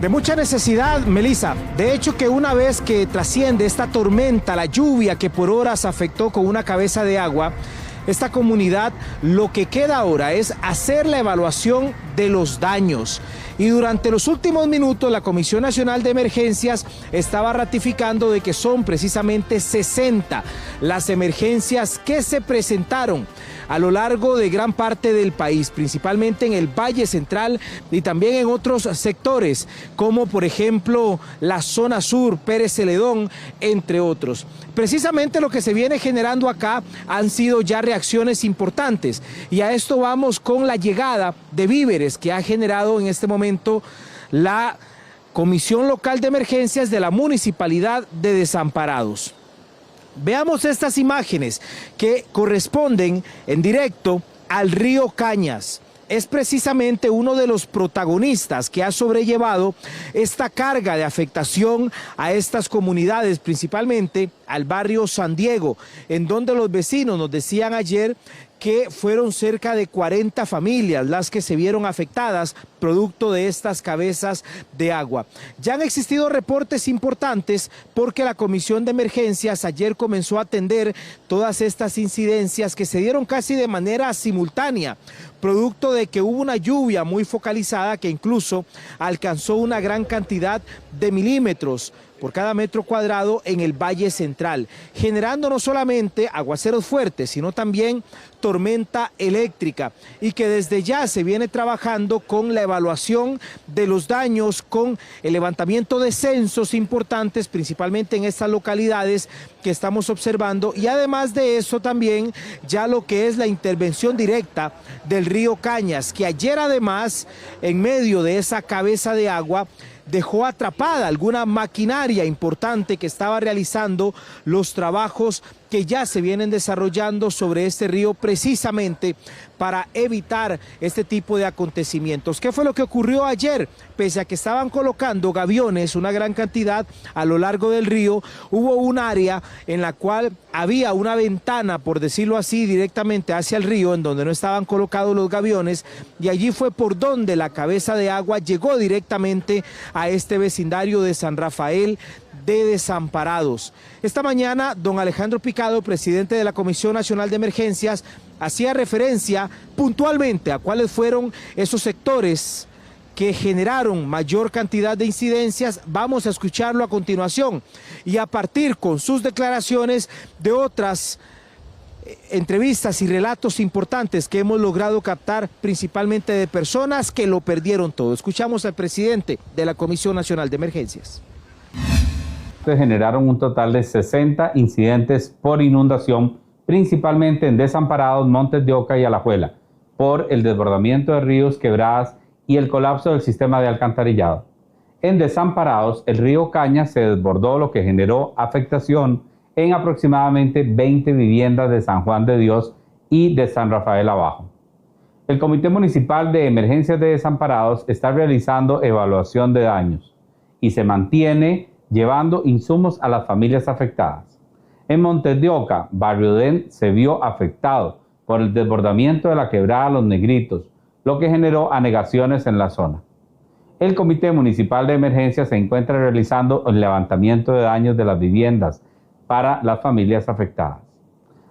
De mucha necesidad, Melissa. De hecho, que una vez que trasciende esta tormenta, la lluvia que por horas afectó con una cabeza de agua, esta comunidad, lo que queda ahora es hacer la evaluación de los daños. Y durante los últimos minutos, la Comisión Nacional de Emergencias estaba ratificando de que son precisamente 60 las emergencias que se presentaron a lo largo de gran parte del país, principalmente en el Valle Central y también en otros sectores, como por ejemplo la zona sur, Pérez Celedón, entre otros. Precisamente lo que se viene generando acá han sido ya reacciones importantes, y a esto vamos con la llegada de víveres que ha generado en este momento la Comisión Local de Emergencias de la Municipalidad de Desamparados. Veamos estas imágenes que corresponden en directo al río Cañas. Es precisamente uno de los protagonistas que ha sobrellevado esta carga de afectación a estas comunidades, principalmente al barrio San Diego, en donde los vecinos nos decían ayer que fueron cerca de 40 familias las que se vieron afectadas producto de estas cabezas de agua. Ya han existido reportes importantes porque la Comisión de Emergencias ayer comenzó a atender todas estas incidencias que se dieron casi de manera simultánea, producto de que hubo una lluvia muy focalizada que incluso alcanzó una gran cantidad de milímetros por cada metro cuadrado en el Valle Central, generando no solamente aguaceros fuertes, sino también tormenta eléctrica, y que desde ya se viene trabajando con la evaluación de los daños, con el levantamiento de censos importantes, principalmente en estas localidades que estamos observando, y además de eso también ya lo que es la intervención directa del río Cañas, que ayer además, en medio de esa cabeza de agua, dejó atrapada alguna maquinaria importante que estaba realizando los trabajos que ya se vienen desarrollando sobre este río precisamente para evitar este tipo de acontecimientos. ¿Qué fue lo que ocurrió ayer? Pese a que estaban colocando gaviones, una gran cantidad a lo largo del río, hubo un área en la cual había una ventana, por decirlo así, directamente hacia el río, en donde no estaban colocados los gaviones, y allí fue por donde la cabeza de agua llegó directamente a este vecindario de San Rafael de Desamparados. Esta mañana, don Alejandro Picado, presidente de la Comisión Nacional de Emergencias, hacía referencia puntualmente a cuáles fueron esos sectores que generaron mayor cantidad de incidencias. Vamos a escucharlo a continuación y a partir con sus declaraciones de otras entrevistas y relatos importantes que hemos logrado captar, principalmente de personas que lo perdieron todo. Escuchamos al presidente de la Comisión Nacional de Emergencias. Se generaron un total de 60 incidentes por inundación, principalmente en Desamparados, Montes de Oca y Alajuela, por el desbordamiento de ríos, quebradas y el colapso del sistema de alcantarillado. En Desamparados, el río Cañas se desbordó, lo que generó afectación en aproximadamente 20 viviendas de San Juan de Dios y de San Rafael Abajo. El Comité Municipal de Emergencias de Desamparados está realizando evaluación de daños y se mantiene llevando insumos a las familias afectadas. En Montes de Oca, Barrio Den se vio afectado por el desbordamiento de la quebrada Los Negritos, lo que generó anegaciones en la zona. El Comité Municipal de Emergencias se encuentra realizando el levantamiento de daños de las viviendas para las familias afectadas.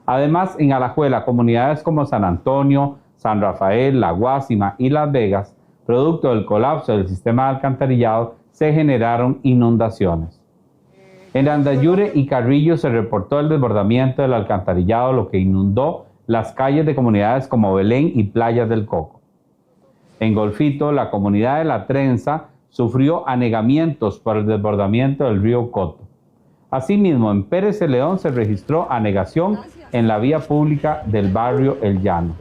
Además, en Alajuela, comunidades como San Antonio, San Rafael, La Guásima y Las Vegas, producto del colapso del sistema de alcantarillado, se generaron inundaciones. En Andayure y Carrillo se reportó el desbordamiento del alcantarillado, lo que inundó las calles de comunidades como Belén y Playas del Coco. En Golfito, la comunidad de La Trenza sufrió anegamientos por el desbordamiento del río Coto. Asimismo, en Pérez Celedón se registró anegación en la vía pública del barrio El Llano.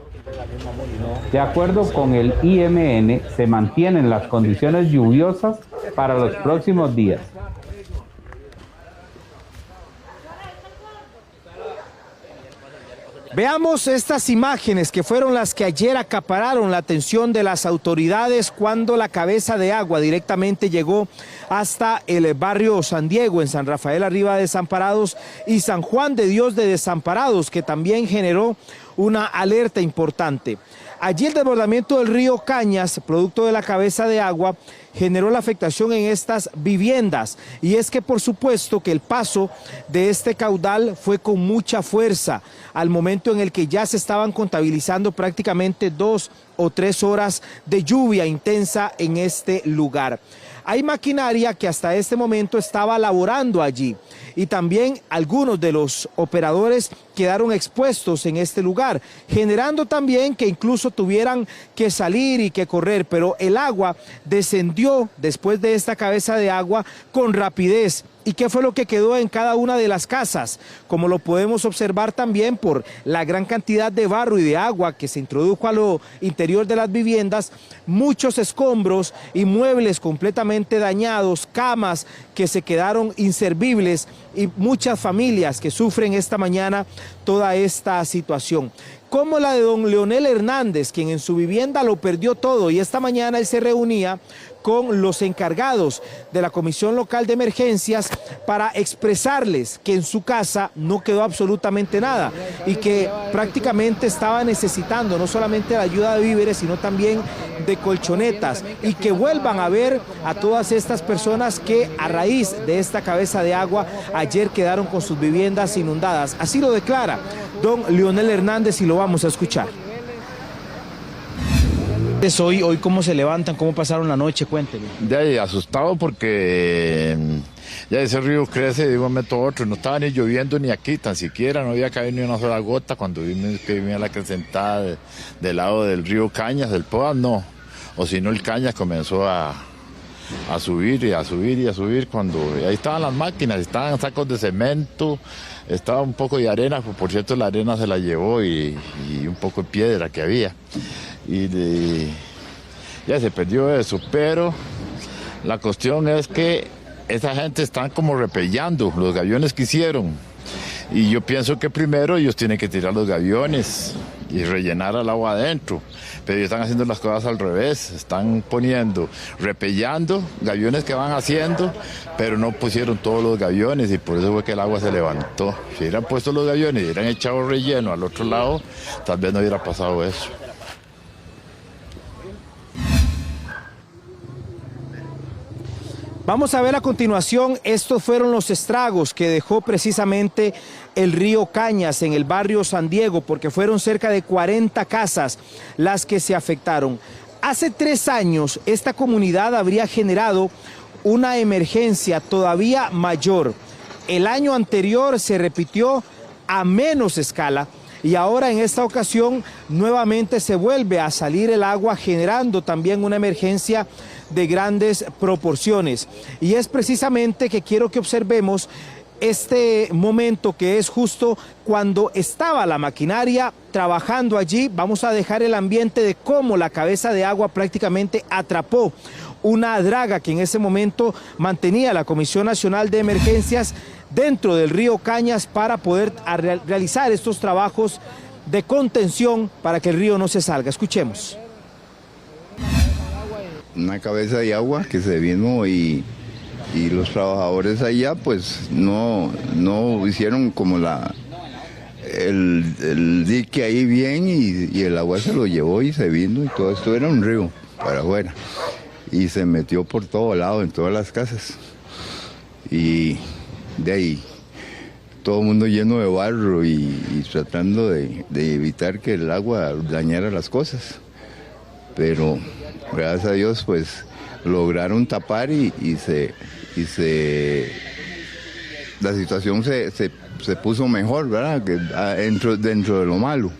De acuerdo con el IMN, se mantienen las condiciones lluviosas para los próximos días. Veamos estas imágenes que fueron las que ayer acapararon la atención de las autoridades cuando la cabeza de agua directamente llegó hasta el barrio San Diego, en San Rafael Arriba de Desamparados, y San Juan de Dios de Desamparados, que también generó una alerta importante. Allí el desbordamiento del río Cañas, producto de la cabeza de agua, generó la afectación en estas viviendas. Y es que por supuesto que el paso de este caudal fue con mucha fuerza al momento en el que ya se estaban contabilizando prácticamente 2 o 3 horas de lluvia intensa en este lugar. Hay maquinaria que hasta este momento estaba laborando allí y también algunos de los operadores quedaron expuestos en este lugar, generando también que incluso tuvieran que salir y que correr, pero el agua descendió después de esta cabeza de agua con rapidez. ¿Y qué fue lo que quedó en cada una de las casas? Como lo podemos observar también por la gran cantidad de barro y de agua que se introdujo a lo interior de las viviendas, muchos escombros y muebles completamente dañados, camas que se quedaron inservibles y muchas familias que sufren esta mañana toda esta situación. Como la de don Leonel Hernández, quien en su vivienda lo perdió todo y esta mañana él se reunía con los encargados de la Comisión Local de Emergencias para expresarles que en su casa no quedó absolutamente nada y que prácticamente estaba necesitando no solamente la ayuda de víveres, sino también de colchonetas, y que vuelvan a ver a todas estas personas que a raíz de esta cabeza de agua ayer quedaron con sus viviendas inundadas. Así lo declara don Leonel Hernández y lo vamos a escuchar. Hoy cómo se levantan, cómo pasaron la noche, cuénteme. De ahí, asustado porque ya ese río crece de un momento a otro, no estaba ni lloviendo ni aquí, tan siquiera, no había caído ni una sola gota cuando vimos que venía la acrecentada del lado del río Cañas, del Poas, no, o si no el Cañas comenzó a subir y a subir y a subir, cuando ahí estaban las máquinas, estaban sacos de cemento, estaba un poco de arena, por cierto la arena se la llevó y un poco de piedra que había. Ya se perdió eso, pero la cuestión es que esa gente están como repellando los gaviones que hicieron, y yo pienso que primero ellos tienen que tirar los gaviones y rellenar el agua adentro, pero ellos están haciendo las cosas al revés, están repellando gaviones que van haciendo, pero no pusieron todos los gaviones y por eso fue que el agua se levantó. Si hubieran puesto los gaviones y hubieran echado relleno al otro lado, tal vez no hubiera pasado eso. Vamos a ver a continuación, estos fueron los estragos que dejó precisamente el río Cañas en el barrio San Diego, porque fueron cerca de 40 casas las que se afectaron. Hace 3 años esta comunidad habría generado una emergencia todavía mayor. El año anterior se repitió a menos escala y ahora en esta ocasión nuevamente se vuelve a salir el agua, generando también una emergencia de grandes proporciones. Y es precisamente que quiero que observemos este momento, que es justo cuando estaba la maquinaria trabajando allí. Vamos a dejar el ambiente de cómo la cabeza de agua prácticamente atrapó una draga que en ese momento mantenía la Comisión Nacional de Emergencias dentro del río Cañas para poder realizar estos trabajos de contención para que el río no se salga. Escuchemos. Una cabeza de agua que se vino y los trabajadores allá pues no hicieron como el dique ahí bien y el agua se lo llevó y se vino y todo esto era un río para afuera y se metió por todo lado en todas las casas y de ahí todo el mundo lleno de barro y tratando de evitar que el agua dañara las cosas, pero gracias a Dios pues lograron tapar y la situación se puso mejor, ¿verdad? Que dentro de lo malo.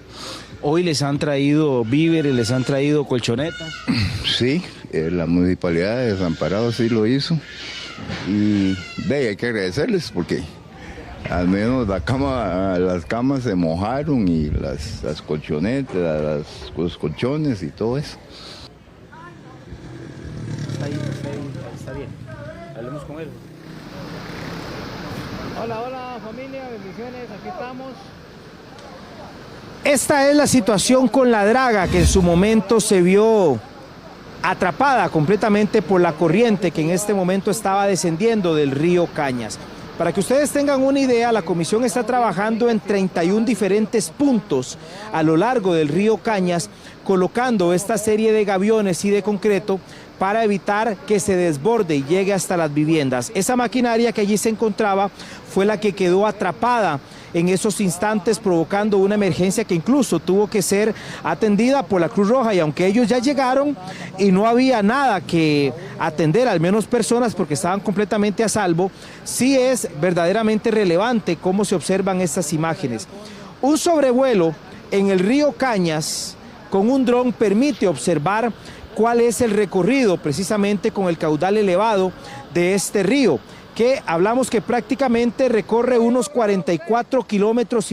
Hoy les han traído víveres, les han traído colchonetas. Sí, la municipalidad de Desamparados sí lo hizo y hay que agradecerles porque al menos las camas se mojaron y las colchonetas, los colchones y todo eso. Está bien. Hablemos con él. Hola familia, bendiciones, aquí estamos. Esta es la situación con la draga que en su momento se vio atrapada completamente por la corriente que en este momento estaba descendiendo del río Cañas. Para que ustedes tengan una idea, la comisión está trabajando en 31 diferentes puntos a lo largo del río Cañas, colocando esta serie de gaviones y de concreto para evitar que se desborde y llegue hasta las viviendas. Esa maquinaria que allí se encontraba fue la que quedó atrapada en esos instantes, provocando una emergencia que incluso tuvo que ser atendida por la Cruz Roja, y aunque ellos ya llegaron y no había nada que atender, al menos personas, porque estaban completamente a salvo, sí es verdaderamente relevante cómo se observan estas imágenes. Un sobrevuelo en el río Cañas con un dron permite observar cuál es el recorrido precisamente con el caudal elevado de este río, que hablamos que prácticamente recorre unos 44,5 kilómetros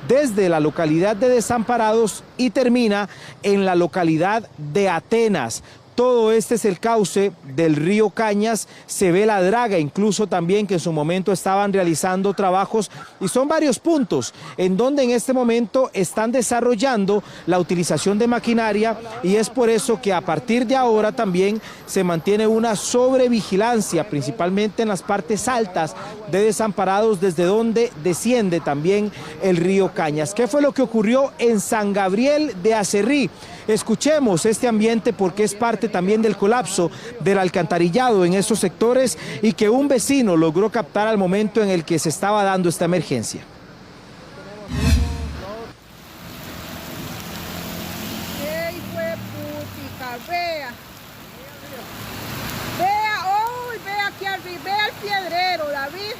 desde la localidad de Desamparados y termina en la localidad de Atenas. Todo este es el cauce del río Cañas, se ve la draga incluso también que en su momento estaban realizando trabajos, y son varios puntos en donde en este momento están desarrollando la utilización de maquinaria, y es por eso que a partir de ahora también se mantiene una sobrevigilancia, principalmente en las partes altas de Desamparados, desde donde desciende también el río Cañas. ¿Qué fue lo que ocurrió en San Gabriel de Acerrí? Escuchemos este ambiente porque es parte también del colapso del alcantarillado en esos sectores y que un vecino logró captar al momento en el que se estaba dando esta emergencia. ¡Ey, hueputica! Vea. Vea, uy, vea aquí arriba, vea el piedrero, David.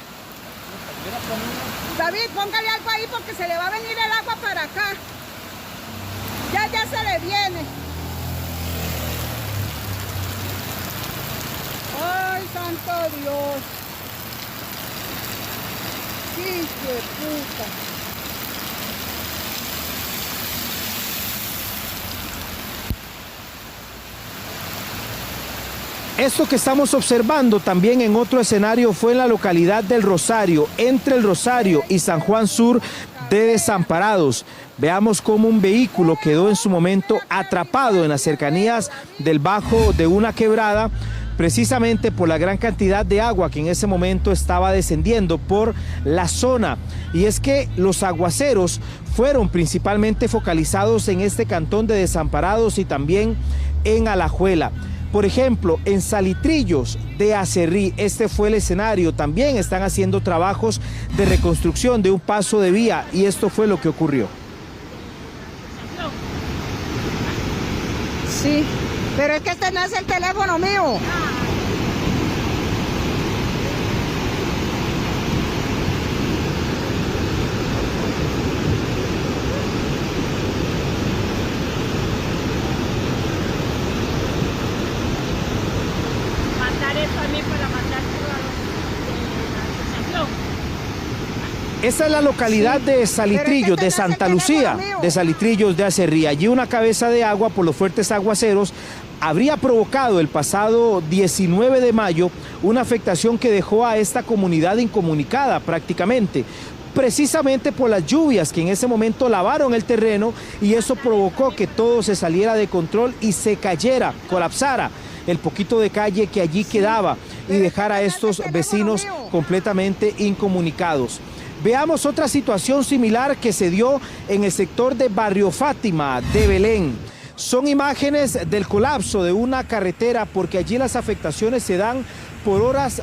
David, póngale algo ahí porque se le va a venir el agua para acá. Ya se le viene. Ay, santo Dios. Hijo de puta. Esto que estamos observando también en otro escenario fue en la localidad del Rosario, entre el Rosario y San Juan Sur de Desamparados. Veamos cómo un vehículo quedó en su momento atrapado en las cercanías del bajo de una quebrada, precisamente por la gran cantidad de agua que en ese momento estaba descendiendo por la zona. Y es que los aguaceros fueron principalmente focalizados en este cantón de Desamparados y también en Alajuela. Por ejemplo, en Salitrillos de Acerrí, este fue el escenario. También están haciendo trabajos de reconstrucción de un paso de vía y esto fue lo que ocurrió. Sí, pero es que este no es el teléfono mío. Mandar eso a mí para mandárselo a la asociación. Esta es la localidad de Salitrillos, de Santa Lucía, de Salitrillos de Acerrí. Allí una cabeza de agua por los fuertes aguaceros habría provocado el pasado 19 de mayo una afectación que dejó a esta comunidad incomunicada prácticamente, precisamente por las lluvias que en ese momento lavaron el terreno, y eso provocó que todo se saliera de control y se cayera, colapsara el poquito de calle que allí quedaba y dejara a estos vecinos completamente incomunicados. Veamos otra situación similar que se dio en el sector de Barrio Fátima de Belén. Son imágenes del colapso de una carretera porque allí las afectaciones se dan por horas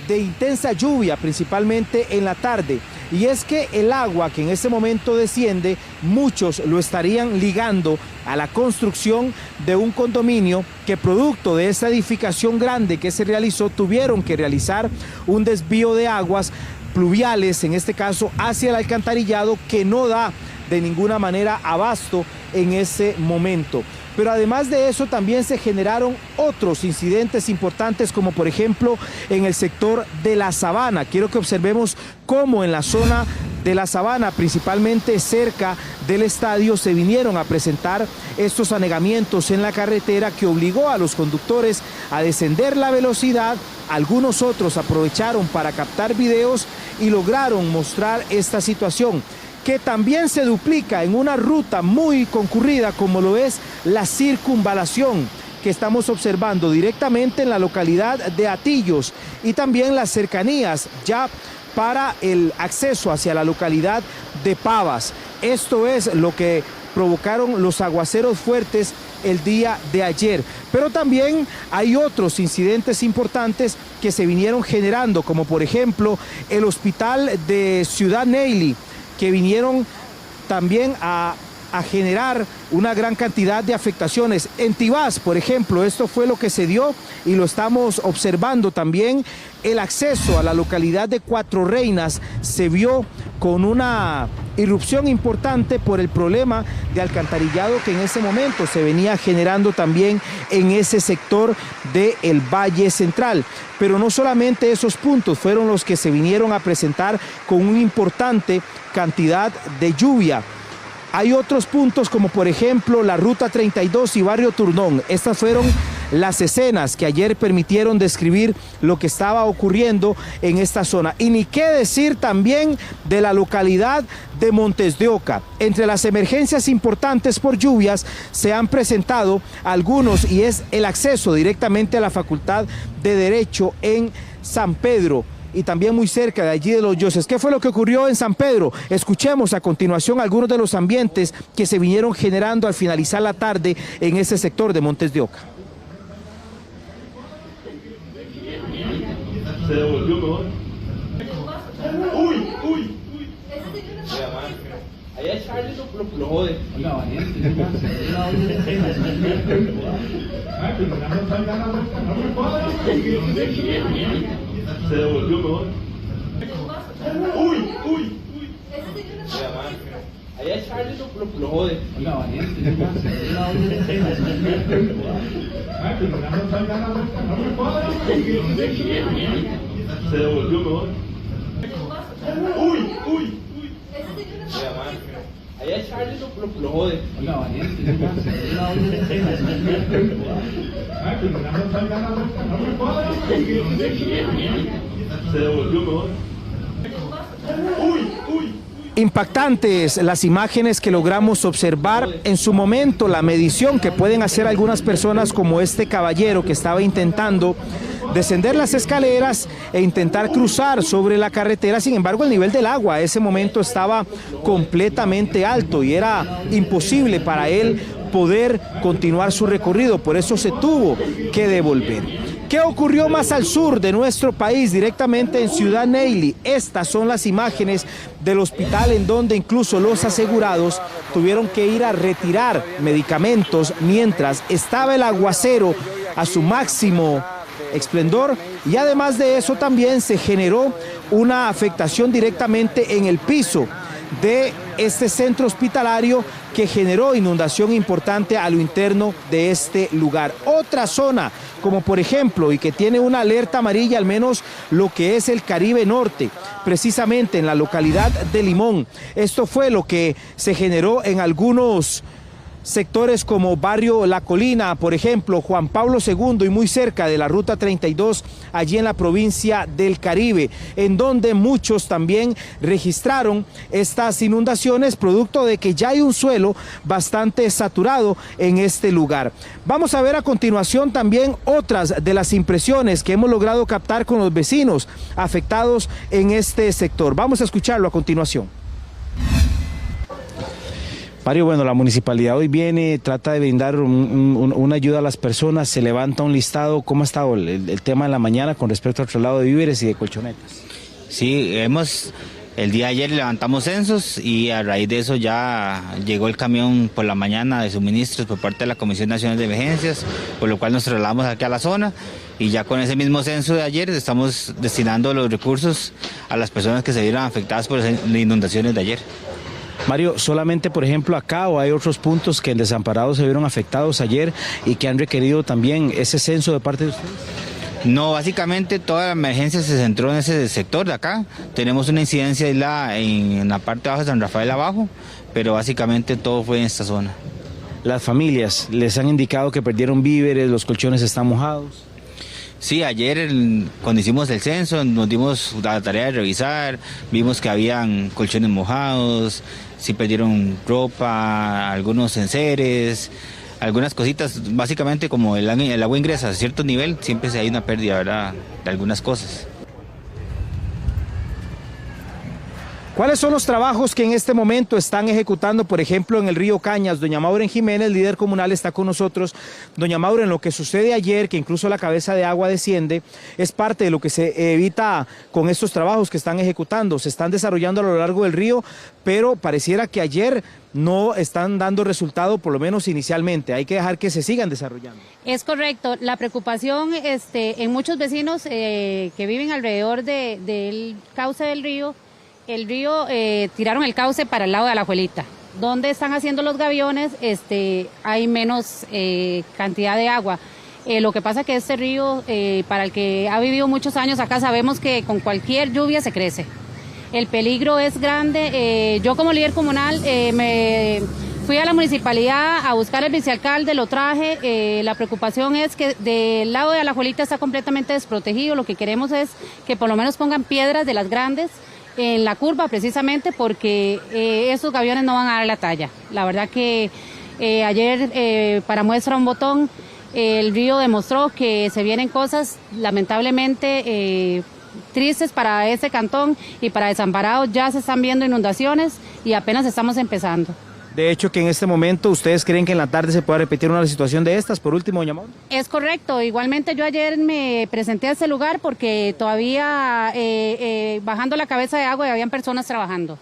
de intensa lluvia, principalmente en la tarde. Y es que el agua que en ese momento desciende, muchos lo estarían ligando a la construcción de un condominio que, producto de esta edificación grande que se realizó, tuvieron que realizar un desvío de aguas pluviales, en este caso hacia el alcantarillado, que no da de ninguna manera abasto en ese momento. Pero además de eso también se generaron otros incidentes importantes, como por ejemplo en el sector de La Sabana. Quiero que observemos cómo en la zona de La Sabana, principalmente cerca del estadio, se vinieron a presentar estos anegamientos en la carretera que obligó a los conductores a descender la velocidad. Algunos otros aprovecharon para captar videos y lograron mostrar esta situación, que también se duplica en una ruta muy concurrida como lo es la circunvalación que estamos observando directamente en la localidad de Atillos y también las cercanías ya para el acceso hacia la localidad de Pavas. Esto es lo que provocaron los aguaceros fuertes el día de ayer. Pero también hay otros incidentes importantes que se vinieron generando, como por ejemplo el hospital de Ciudad Neily, que vinieron también a generar una gran cantidad de afectaciones. En Tibás, por ejemplo, esto fue lo que se dio y lo estamos observando también. El acceso a la localidad de Cuatro Reinas se vio con una irrupción importante por el problema de alcantarillado que en ese momento se venía generando también en ese sector del Valle Central. Pero no solamente esos puntos fueron los que se vinieron a presentar con una importante cantidad de lluvia. Hay otros puntos como por ejemplo la Ruta 32 y Barrio Turnón. Estas fueron las escenas que ayer permitieron describir lo que estaba ocurriendo en esta zona. Y ni qué decir también de la localidad de Montes de Oca. Entre las emergencias importantes por lluvias se han presentado algunos y es el acceso directamente a la Facultad de Derecho en San Pedro. Y también muy cerca de allí de Los Yoses. ¿Qué fue lo que ocurrió en San Pedro? Escuchemos a continuación algunos de los ambientes que se vinieron generando al finalizar la tarde en ese sector de Montes de Oca. Se devolvió mejor. ¡Uy! ¡Uy! Allá Charlie lo jode. Oiga, valiente. Se devolvió mejor. ¡Uy! ¡Uy! Allá Charlie lo jode. Oiga, valiente. Se devolvió mejor. ¡Uy! ¡Uy! Allá Charlie lo jode. Oiga, valiente. Se devolvió mejor. ¡Uy! ¡Uy! Impactantes las imágenes que logramos observar en su momento, la medición que pueden hacer algunas personas como este caballero que estaba intentando descender las escaleras e intentar cruzar sobre la carretera. Sin embargo, el nivel del agua a ese momento estaba completamente alto y era imposible para él poder continuar su recorrido, por eso se tuvo que devolver. ¿Qué ocurrió más al sur de nuestro país, directamente en Ciudad Neily? Estas son las imágenes del hospital en donde incluso los asegurados tuvieron que ir a retirar medicamentos mientras estaba el aguacero a su máximo esplendor, y además de eso también se generó una afectación directamente en el piso de este centro hospitalario que generó inundación importante a lo interno de este lugar. Otra zona, como por ejemplo, y que tiene una alerta amarilla, al menos lo que es el Caribe Norte, precisamente en la localidad de Limón. Esto fue lo que se generó en algunos sectores como Barrio La Colina, por ejemplo, Juan Pablo II y muy cerca de la Ruta 32, allí en la provincia del Caribe, en donde muchos también registraron estas inundaciones, producto de que ya hay un suelo bastante saturado en este lugar. Vamos a ver a continuación también otras de las impresiones que hemos logrado captar con los vecinos afectados en este sector. Vamos a escucharlo a continuación. Mario, bueno, la municipalidad hoy viene, trata de brindar una ayuda a las personas, se levanta un listado. ¿Cómo ha estado el tema de la mañana con respecto al traslado de víveres y de colchonetas? Sí, el día de ayer levantamos censos y a raíz de eso ya llegó el camión por la mañana de suministros por parte de la Comisión Nacional de Emergencias, por lo cual nos trasladamos aquí a la zona y ya con ese mismo censo de ayer estamos destinando los recursos a las personas que se vieron afectadas por las inundaciones de ayer. Mario, ¿solamente por ejemplo acá o hay otros puntos que en Desamparados se vieron afectados ayer y que han requerido también ese censo de parte de ustedes? No, básicamente toda la emergencia se centró en ese sector de acá. Tenemos una incidencia aislada en la parte baja de San Rafael abajo, pero básicamente todo fue en esta zona. Las familias les han indicado que perdieron víveres, los colchones están mojados. Sí, ayer cuando hicimos el censo nos dimos la tarea de revisar, vimos que habían colchones mojados, sí perdieron ropa, algunos enseres, algunas cositas, básicamente como el agua ingresa a cierto nivel, siempre hay una pérdida, ¿verdad?, de algunas cosas. ¿Cuáles son los trabajos que en este momento están ejecutando, por ejemplo, en el río Cañas? Doña Mauren Jiménez, líder comunal, está con nosotros. Doña Mauren, lo que sucede ayer, que incluso la cabeza de agua desciende, es parte de lo que se evita con estos trabajos que están ejecutando. Se están desarrollando a lo largo del río, pero pareciera que ayer no están dando resultado, por lo menos inicialmente. Hay que dejar que se sigan desarrollando. Es correcto. La preocupación en muchos vecinos que viven alrededor del cauce del río, tiraron el cauce para el lado de Alajuelita. Donde están haciendo los gaviones, hay menos cantidad de agua. Lo que pasa que este río, para el que ha vivido muchos años acá, sabemos que con cualquier lluvia se crece. El peligro es grande. Yo como líder comunal me fui a la municipalidad a buscar al vicealcalde, lo traje. La preocupación es que del lado de Alajuelita está completamente desprotegido. Lo que queremos es que por lo menos pongan piedras de las grandes en la curva, precisamente porque esos gaviones no van a dar la talla. La verdad que ayer, para muestra un botón, el río demostró que se vienen cosas lamentablemente tristes para ese cantón, y para Desamparados ya se están viendo inundaciones y apenas estamos empezando. De hecho, que en este momento ustedes creen que en la tarde se pueda repetir una situación de estas. Por último, doña Mauren. Es correcto. Igualmente yo ayer me presenté a ese lugar porque todavía bajando la cabeza de agua habían personas trabajando.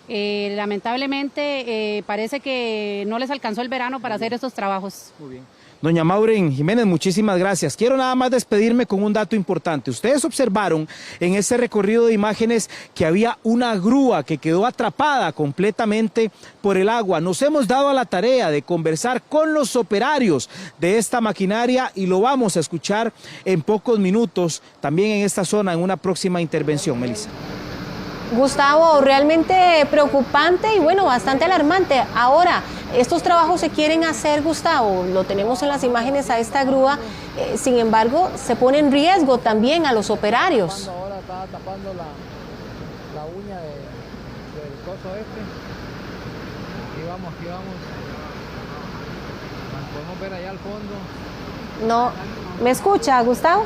Lamentablemente parece que no les alcanzó el verano para hacer estos trabajos. Muy bien. Doña Mauren Jiménez, muchísimas gracias. Quiero nada más despedirme con un dato importante. Ustedes observaron en ese recorrido de imágenes que había una grúa que quedó atrapada completamente por el agua. Nos hemos dado a la tarea de conversar con los operarios de esta maquinaria y lo vamos a escuchar en pocos minutos también en esta zona en una próxima intervención. Melissa. Gustavo, realmente preocupante y bueno, bastante alarmante. Ahora, estos trabajos se quieren hacer, Gustavo, lo tenemos en las imágenes a esta grúa, sin embargo, se pone en riesgo también a los operarios. Ahora está tapando la uña del coso este. Aquí vamos. Podemos ver allá al fondo. No, ¿me escucha, Gustavo?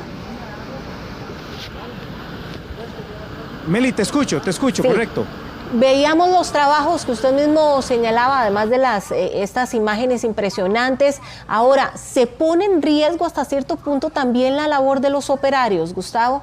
Meli, te escucho, sí. Correcto. Veíamos los trabajos que usted mismo señalaba, además de estas imágenes impresionantes. Ahora, ¿se pone en riesgo hasta cierto punto también la labor de los operarios, Gustavo?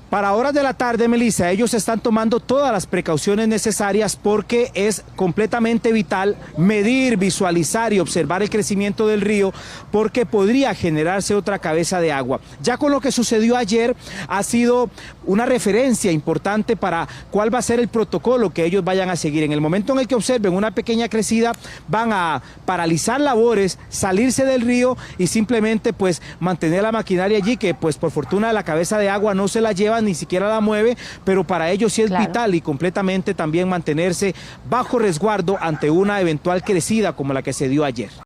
Para horas de la tarde, Melissa, ellos están tomando todas las precauciones necesarias porque es completamente vital medir, visualizar y observar el crecimiento del río porque podría generarse otra cabeza de agua. Ya con lo que sucedió ayer ha sido una referencia importante para cuál va a ser el protocolo que ellos vayan a seguir. En el momento en el que observen una pequeña crecida, van a paralizar labores, salirse del río y simplemente pues mantener la maquinaria allí, que pues por fortuna la cabeza de agua no se la lleva, ni siquiera la mueve, pero para ellos sí es vital y completamente también mantenerse bajo resguardo ante una eventual crecida como la que se dio ayer.